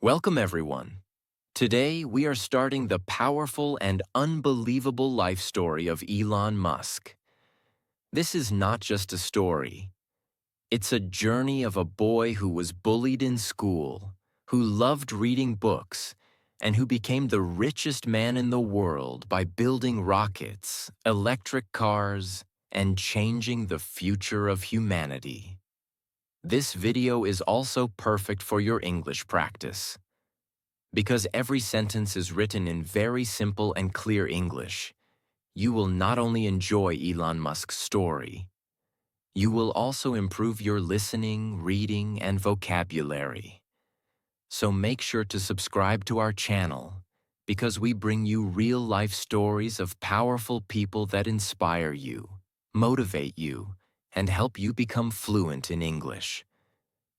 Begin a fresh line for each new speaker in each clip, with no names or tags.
Welcome, everyone. Today, we are starting the powerful and unbelievable life story of Elon Musk. This is not just a story. It's a journey of a boy who was bullied in school, who loved reading books, and who became the richest man in the world by building rockets, electric cars, and changing the future of humanity. This video is also perfect for your English practice. Because every sentence is written in very simple and clear English, you will not only enjoy Elon Musk's story, you will also improve your listening, reading, and vocabulary. So make sure to subscribe to our channel, because we bring you real-life stories of powerful people that inspire you, motivate you, and help you become fluent in English.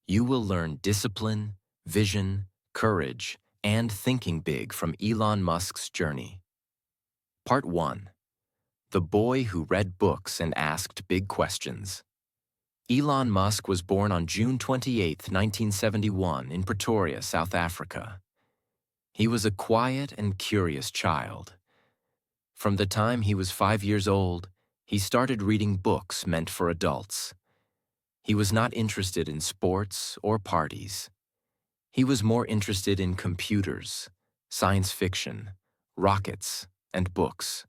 You will learn discipline, vision, courage, and thinking big from Elon Musk's journey. Part 1. The boy who read books and asked big questions. Elon Musk was born on June 28, 1971, in Pretoria, South Africa. He was a quiet and curious child. From the time he was 5 years old, he started reading books meant for adults. He was not interested in sports or parties. He was more interested in computers, science fiction, rockets, and books.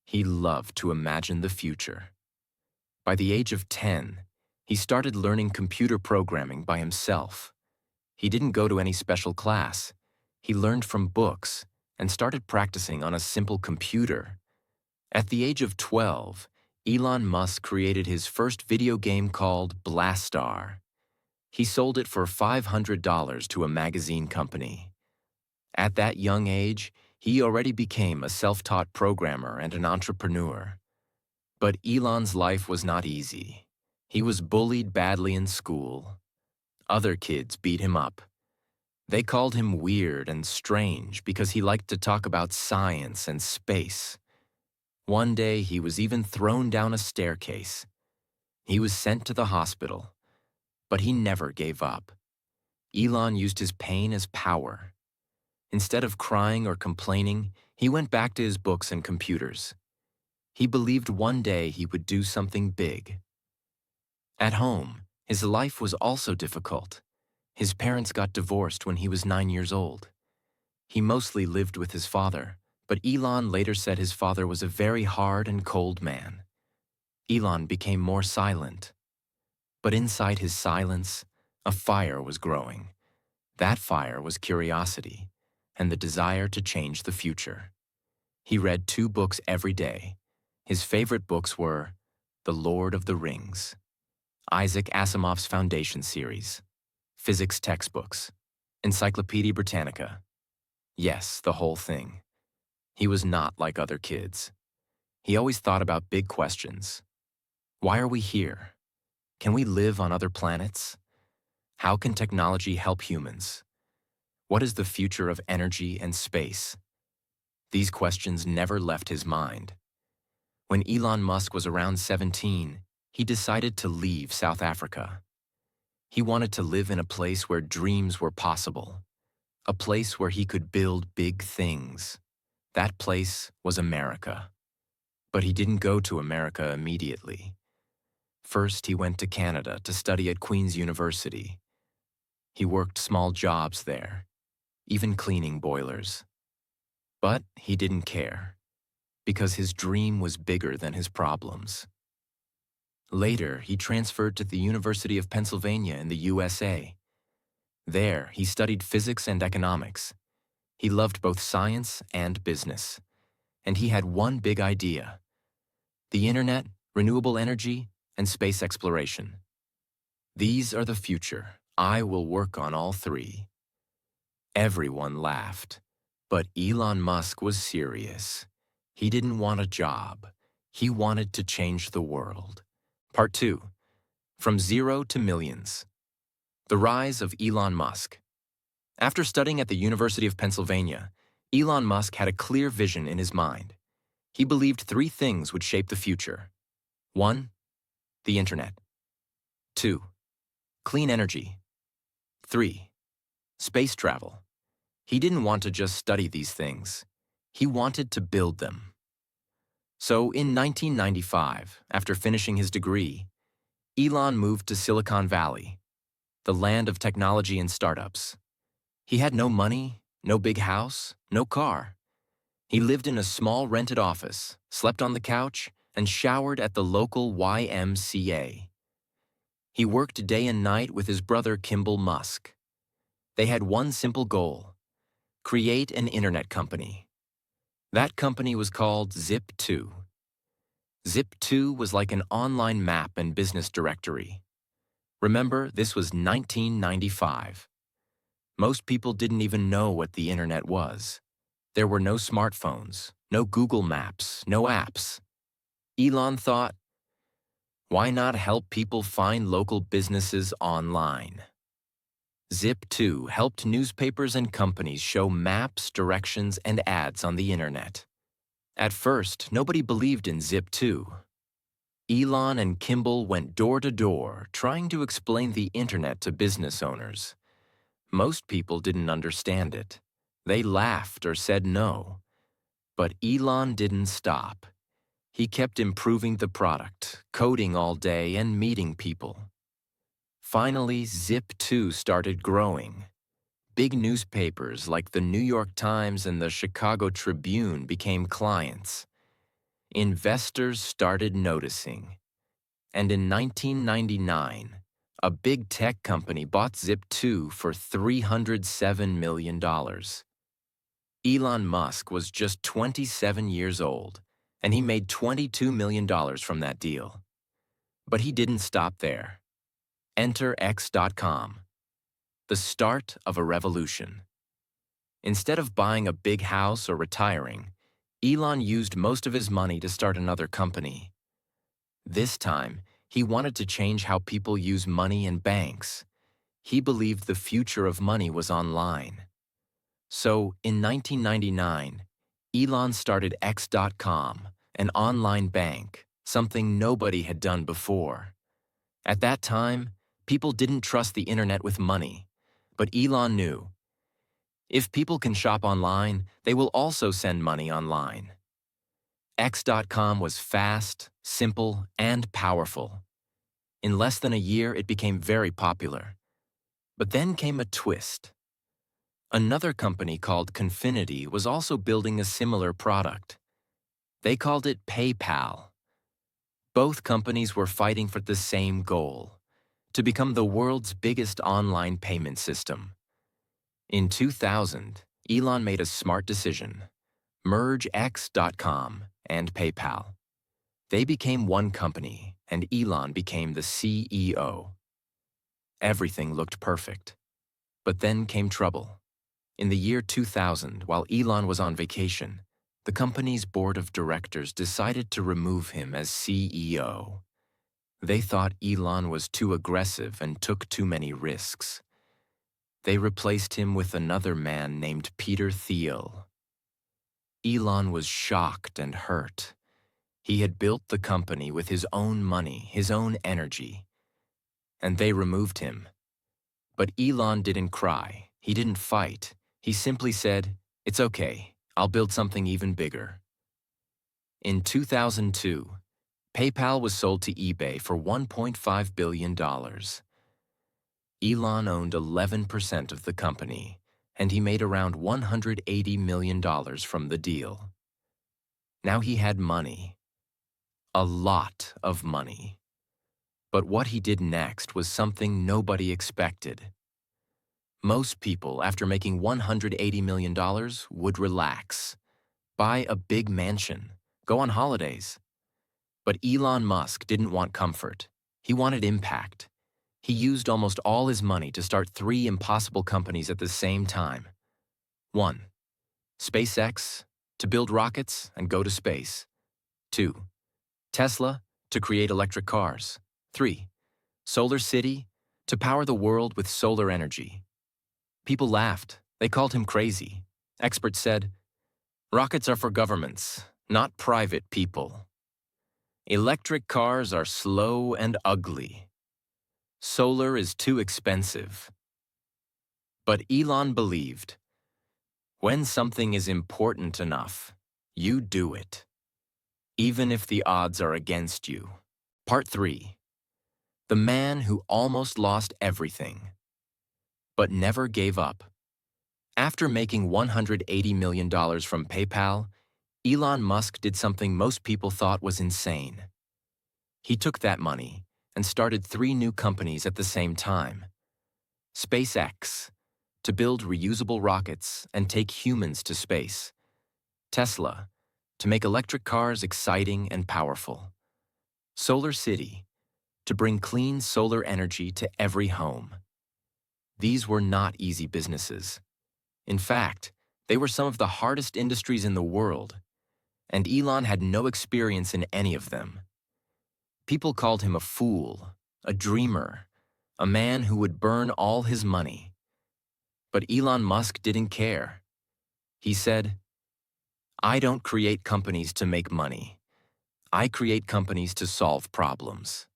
He loved to imagine the future. By the age of 10, he started learning computer programming by himself. He didn't go to any special class. He learned from books and started practicing on a simple computer. At the age of 12, Elon Musk created his first video game called Blastar. He sold it for $500 to a magazine company. At that young age, he already became a self-taught programmer and an entrepreneur. But Elon's life was not easy. He was bullied badly in school. Other kids beat him up. They called him weird and strange because he liked to talk about science and space. One day, he was even thrown down a staircase. He was sent to the hospital. But he never gave up. Elon used his pain as power. Instead of crying or complaining, he went back to his books and computers. He believed one day he would do something big. At home, his life was also difficult. His parents got divorced when he was 9 years old. He mostly lived with his father, but Elon later said his father was a very hard and cold man. Elon became more silent. But inside his silence, a fire was growing. That fire was curiosity and the desire to change the future. He read 2 books every day. His favorite books were The Lord of the Rings, Isaac Asimov's Foundation series, physics textbooks, Encyclopedia Britannica. Yes, the whole thing. He was not like other kids. He always thought about big questions. Why are we here? Can we live on other planets? How can technology help humans? What is the future of energy and space? These questions never left his mind. When Elon Musk was around 17, he decided to leave South Africa. He wanted to live in a place where dreams were possible, a place where he could build big things. That place was America. But he didn't go to America immediately. First, he went to Canada to study at Queen's University. He worked small jobs there, even cleaning boilers. But he didn't care, because his dream was bigger than his problems. Later, he transferred to the University of Pennsylvania in the USA. There, he studied physics and economics. He loved both science and business. And he had one big idea: the internet, renewable energy, and space exploration. These are the future. I will work on all 3. Everyone laughed, but Elon Musk was serious. He didn't want a job. He wanted to change the world. Part 2. From Zero to Millions. The Rise of Elon Musk. After studying at the University of Pennsylvania, Elon Musk had a clear vision in his mind. He believed 3 things would shape the future. 1. The internet. 2. Clean energy. 3. Space travel. He didn't want to just study these things. He wanted to build them. So in 1995, after finishing his degree, Elon moved to Silicon Valley, the land of technology and startups. He had no money, no big house, no car. He lived in a small rented office, slept on the couch, and showered at the local YMCA. He worked day and night with his brother Kimball Musk. They had one simple goal: create an internet company. That company was called Zip2. Zip2 was like an online map and business directory. Remember, this was 1995. Most people didn't even know what the internet was. There were no smartphones, no Google Maps, no apps. Elon thought, why not help people find local businesses online? Zip2 helped newspapers and companies show maps, directions, and ads on the internet. At first, nobody believed in Zip2. Elon and Kimball went door to door, trying to explain the internet to business owners. Most people didn't understand it. They laughed or said no. But Elon didn't stop. He kept improving the product, coding all day and meeting people. Finally, Zip2 started growing. Big newspapers like the New York Times and the Chicago Tribune became clients. Investors started noticing. And in 1999, a big tech company bought Zip2 for $307 million. Elon Musk was just 27 years old, and he made $22 million from that deal. But he didn't stop there. Enter X.com, the start of a revolution. Instead of buying a big house or retiring, Elon used most of his money to start another company. This time, he wanted to change how people use money and banks. He believed the future of money was online. So, in 1999, Elon started X.com, an online bank, something nobody had done before. At that time, people didn't trust the internet with money, but Elon knew, if people can shop online, they will also send money online. X.com was fast, simple, and powerful. In less than a year, it became very popular. But then came a twist. Another company called Confinity was also building a similar product. They called it PayPal. Both companies were fighting for the same goal: to become the world's biggest online payment system. In 2000, Elon made a smart decision: merge X.com and PayPal. They became one company, and Elon became the CEO. Everything looked perfect. But then came trouble. In the year 2000, while Elon was on vacation, the company's board of directors decided to remove him as CEO. They thought Elon was too aggressive and took too many risks. They replaced him with another man named Peter Thiel. Elon was shocked and hurt. He had built the company with his own money, his own energy. And they removed him. But Elon didn't cry. He didn't fight. He simply said, "It's okay. I'll build something even bigger." In 2002, PayPal was sold to eBay for $1.5 billion. Elon owned 11% of the company, and he made around $180 million from the deal. Now he had money. A lot of money. But what he did next was something nobody expected. Most people, after making $180 million, would relax, buy a big mansion, go on holidays. But Elon Musk didn't want comfort. He wanted impact. He used almost all his money to start 3 impossible companies at the same time. 1. SpaceX, to build rockets and go to space. 2. Tesla, to create electric cars. 3. Solar City, to power the world with solar energy. People laughed. They called him crazy. Experts said, "Rockets are for governments, not private people. Electric cars are slow and ugly. Solar is too expensive." But Elon believed, when something is important enough, you do it, even if the odds are against you. Part 3. The man who almost lost everything, but never gave up. After making $180 million from PayPal, Elon Musk did something most people thought was insane. He took that money and started 3 new companies at the same time. SpaceX, to build reusable rockets and take humans to space. Tesla, to make electric cars exciting and powerful. Solar City, to bring clean solar energy to every home. These were not easy businesses. In fact, they were some of the hardest industries in the world, and Elon had no experience in any of them. People called him a fool, a dreamer, a man who would burn all his money. But Elon Musk didn't care. He said, "I don't create companies to make money. I create companies to solve problems."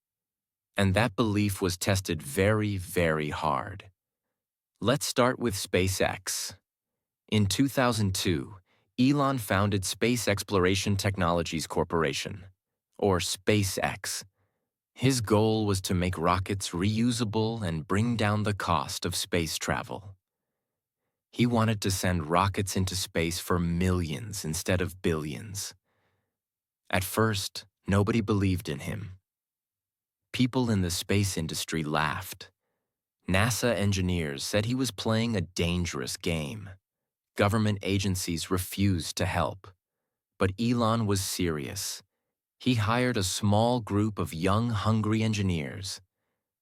And that belief was tested very, very hard. Let's start with SpaceX. In 2002, Elon founded Space Exploration Technologies Corporation, or SpaceX. His goal was to make rockets reusable and bring down the cost of space travel. He wanted to send rockets into space for millions instead of billions. At first, nobody believed in him. People in the space industry laughed. NASA engineers said he was playing a dangerous game. Government agencies refused to help. But Elon was serious. He hired a small group of young, hungry engineers.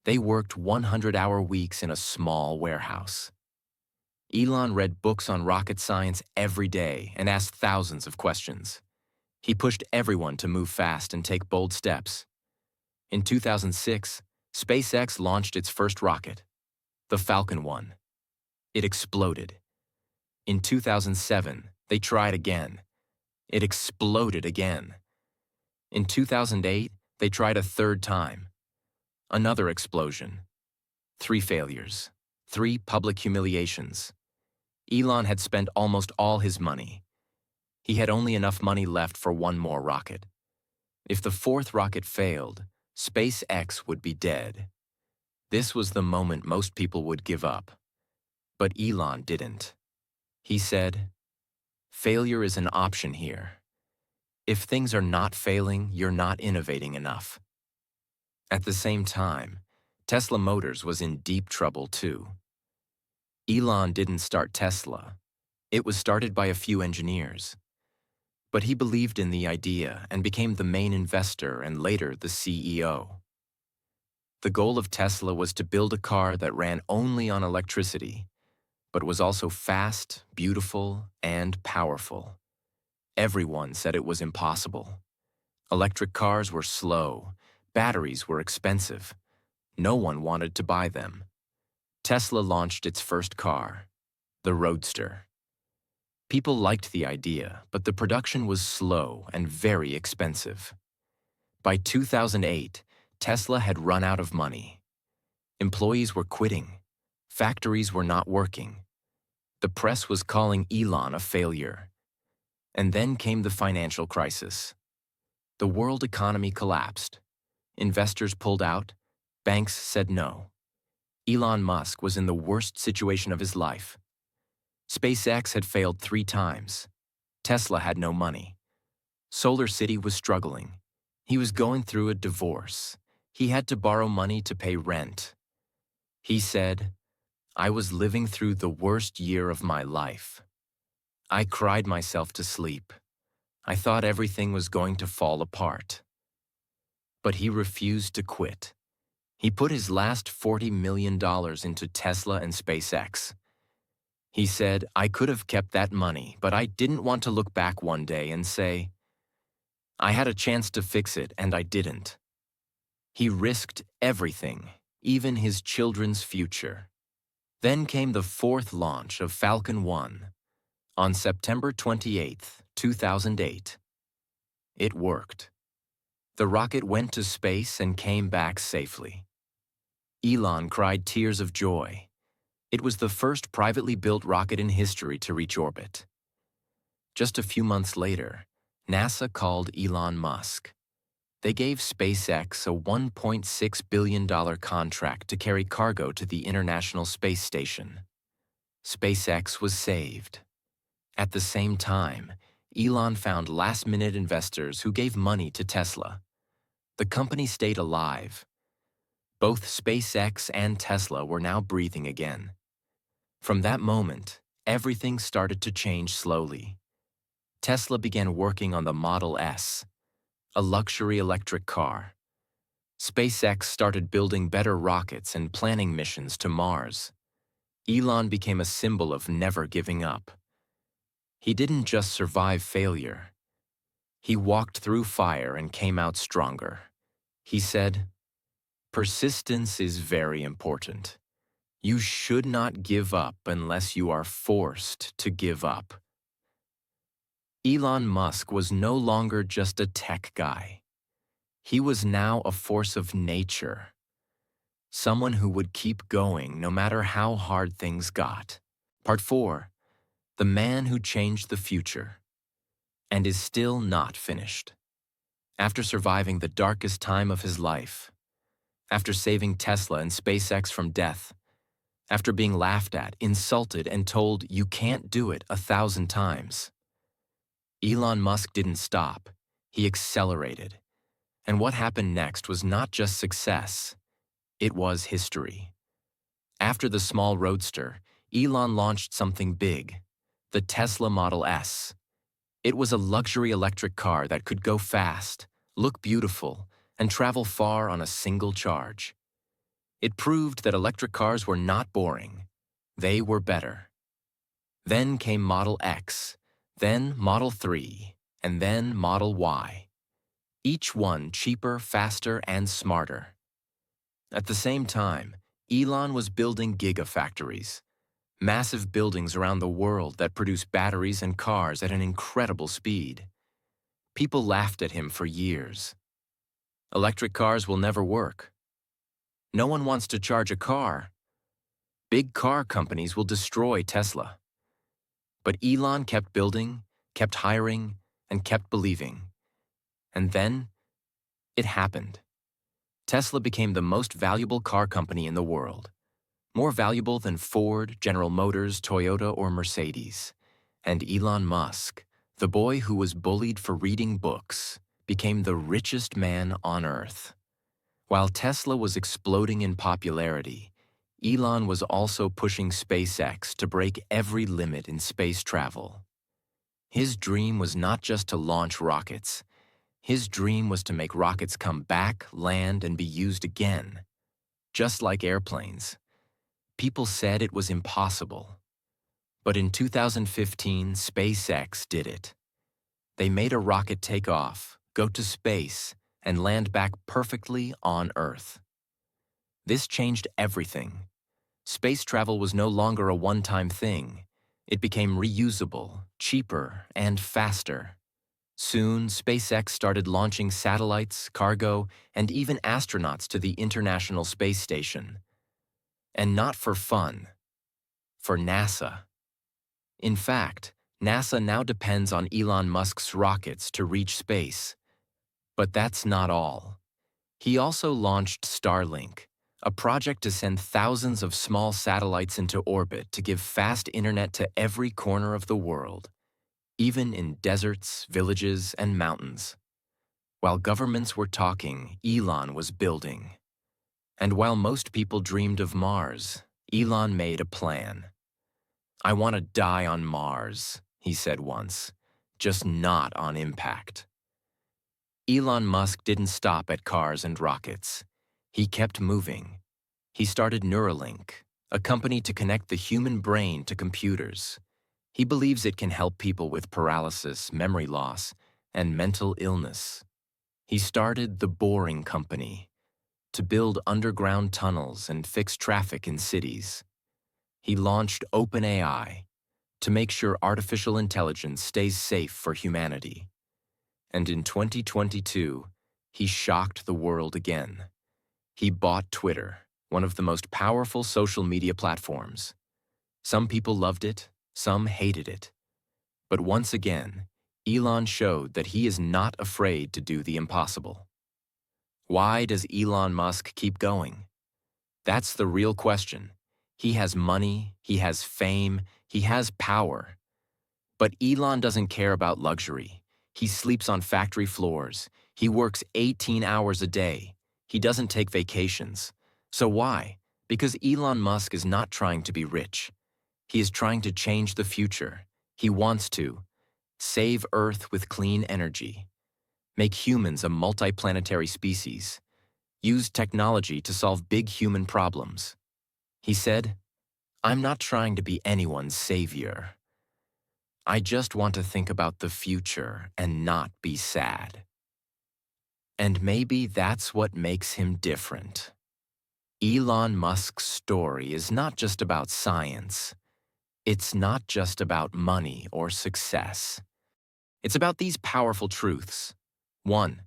They worked 100-hour weeks in a small warehouse. Elon read books on rocket science every day and asked thousands of questions. He pushed everyone to move fast and take bold steps. In 2006, SpaceX launched its first rocket, the Falcon 1. It exploded. In 2007, they tried again. It exploded again. In 2008, they tried a third time. Another explosion. 3 failures. 3 public humiliations. Elon had spent almost all his money. He had only enough money left for one more rocket. If the 4th rocket failed, SpaceX would be dead. This was the moment most people would give up. But Elon didn't. He said, "Failure is an option here. If things are not failing, you're not innovating enough." At the same time, Tesla Motors was in deep trouble too. Elon didn't start Tesla. It was started by a few engineers. But he believed in the idea and became the main investor and later the CEO. The goal of Tesla was to build a car that ran only on electricity, but was also fast, beautiful, and powerful. Everyone said it was impossible. Electric cars were slow, batteries were expensive. No one wanted to buy them. Tesla launched its first car, the Roadster. People liked the idea, but the production was slow and very expensive. By 2008, Tesla had run out of money. Employees were quitting. Factories were not working. The press was calling Elon a failure. And then came the financial crisis. The world economy collapsed. Investors pulled out. Banks said no. Elon Musk was in the worst situation of his life. SpaceX had failed 3 times. Tesla had no money. Solar City was struggling. He was going through a divorce. He had to borrow money to pay rent. He said, "I was living through the worst year of my life. I cried myself to sleep. I thought everything was going to fall apart." But he refused to quit. He put his last $40 million into Tesla and SpaceX. He said, "I could have kept that money, but I didn't want to look back one day and say, I had a chance to fix it and I didn't." He risked everything, even his children's future. Then came the 4th launch of Falcon 1 on September 28, 2008. It worked. The rocket went to space and came back safely. Elon cried tears of joy. It was the first privately built rocket in history to reach orbit. Just a few months later, NASA called Elon Musk. They gave SpaceX a $1.6 billion contract to carry cargo to the International Space Station. SpaceX was saved. At the same time, Elon found last-minute investors who gave money to Tesla. The company stayed alive. Both SpaceX and Tesla were now breathing again. From that moment, everything started to change slowly. Tesla began working on the Model S, a luxury electric car. SpaceX started building better rockets and planning missions to Mars. Elon became a symbol of never giving up. He didn't just survive failure. He walked through fire and came out stronger. He said, "Persistence is very important. You should not give up unless you are forced to give up." Elon Musk was no longer just a tech guy. He was now a force of nature. Someone who would keep going no matter how hard things got. Part 4. The man who changed the future and is still not finished. After surviving the darkest time of his life, after saving Tesla and SpaceX from death, after being laughed at, insulted, and told you can't do it 1,000 times, Elon Musk didn't stop. He accelerated. And what happened next was not just success, it was history. After the small roadster, Elon launched something big, the Tesla Model S. It was a luxury electric car that could go fast, look beautiful, and travel far on a single charge. It proved that electric cars were not boring. They were better. Then came Model X, then Model 3, and then Model Y. Each one cheaper, faster, and smarter. At the same time, Elon was building gigafactories, massive buildings around the world that produce batteries and cars at an incredible speed. People laughed at him for years. Electric cars will never work. No one wants to charge a car. Big car companies will destroy Tesla. But Elon kept building, kept hiring, and kept believing. And then, it happened. Tesla became the most valuable car company in the world. More valuable than Ford, General Motors, Toyota, or Mercedes. And Elon Musk, the boy who was bullied for reading books, became the richest man on Earth. While Tesla was exploding in popularity, Elon was also pushing SpaceX to break every limit in space travel. His dream was not just to launch rockets. His dream was to make rockets come back, land, and be used again. Just like airplanes. People said it was impossible. But in 2015, SpaceX did it. They made a rocket take off, go to space, and land back perfectly on Earth. This changed everything. Space travel was no longer a one-time thing. It became reusable, cheaper, and faster. Soon, SpaceX started launching satellites, cargo, and even astronauts to the International Space Station. And not for fun, for NASA. In fact, NASA now depends on Elon Musk's rockets to reach space. But that's not all. He also launched Starlink, a project to send thousands of small satellites into orbit to give fast internet to every corner of the world, even in deserts, villages, and mountains. While governments were talking, Elon was building. And while most people dreamed of Mars, Elon made a plan. "I want to die on Mars," he said once, "just not on impact." Elon Musk didn't stop at cars and rockets. He kept moving. He started Neuralink, a company to connect the human brain to computers. He believes it can help people with paralysis, memory loss, and mental illness. He started the Boring Company, to build underground tunnels and fix traffic in cities. He launched OpenAI to make sure artificial intelligence stays safe for humanity. And in 2022, he shocked the world again. He bought Twitter, one of the most powerful social media platforms. Some people loved it, some hated it. But once again, Elon showed that he is not afraid to do the impossible. Why does Elon Musk keep going? That's the real question. He has money, he has fame, he has power. But Elon doesn't care about luxury. He sleeps on factory floors. He works 18 hours a day. He doesn't take vacations. So why? Because Elon Musk is not trying to be rich. He is trying to change the future. He wants to save Earth with clean energy, make humans a multiplanetary species, use technology to solve big human problems. He said, "I'm not trying to be anyone's savior. I just want to think about the future and not be sad." And maybe that's what makes him different. Elon Musk's story is not just about science. It's not just about money or success. It's about these powerful truths. 1.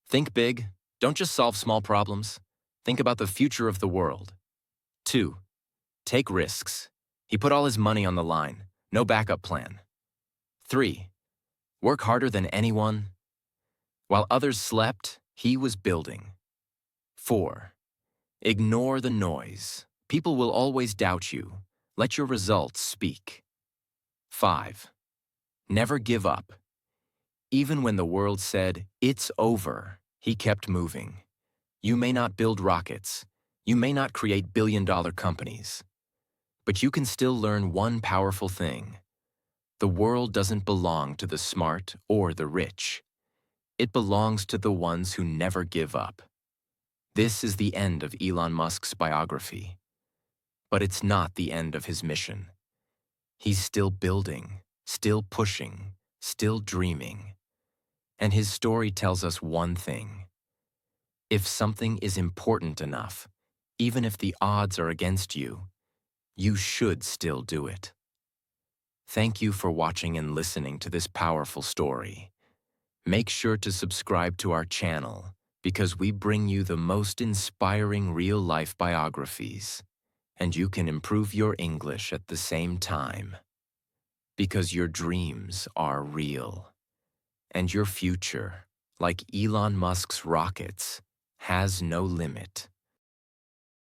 Think big. Don't just solve small problems. Think about the future of the world. 2. Take risks. He put all his money on the line. No backup plan. 3. Work harder than anyone. While others slept, he was building. 4. Ignore the noise. People will always doubt you. Let your results speak. 5. Never give up. Even when the world said, "It's over," he kept moving. You may not build rockets. You may not create billion-dollar companies. But you can still learn one powerful thing. The world doesn't belong to the smart or the rich. It belongs to the ones who never give up. This is the end of Elon Musk's biography. But it's not the end of his mission. He's still building, still pushing, still dreaming. And his story tells us one thing. If something is important enough, even if the odds are against you, you should still do it. Thank you for watching and listening to this powerful story. Make sure to subscribe to our channel because we bring you the most inspiring real-life biographies, and you can improve your English at the same time. Because your dreams are real, and your future, like Elon Musk's rockets, has no limit.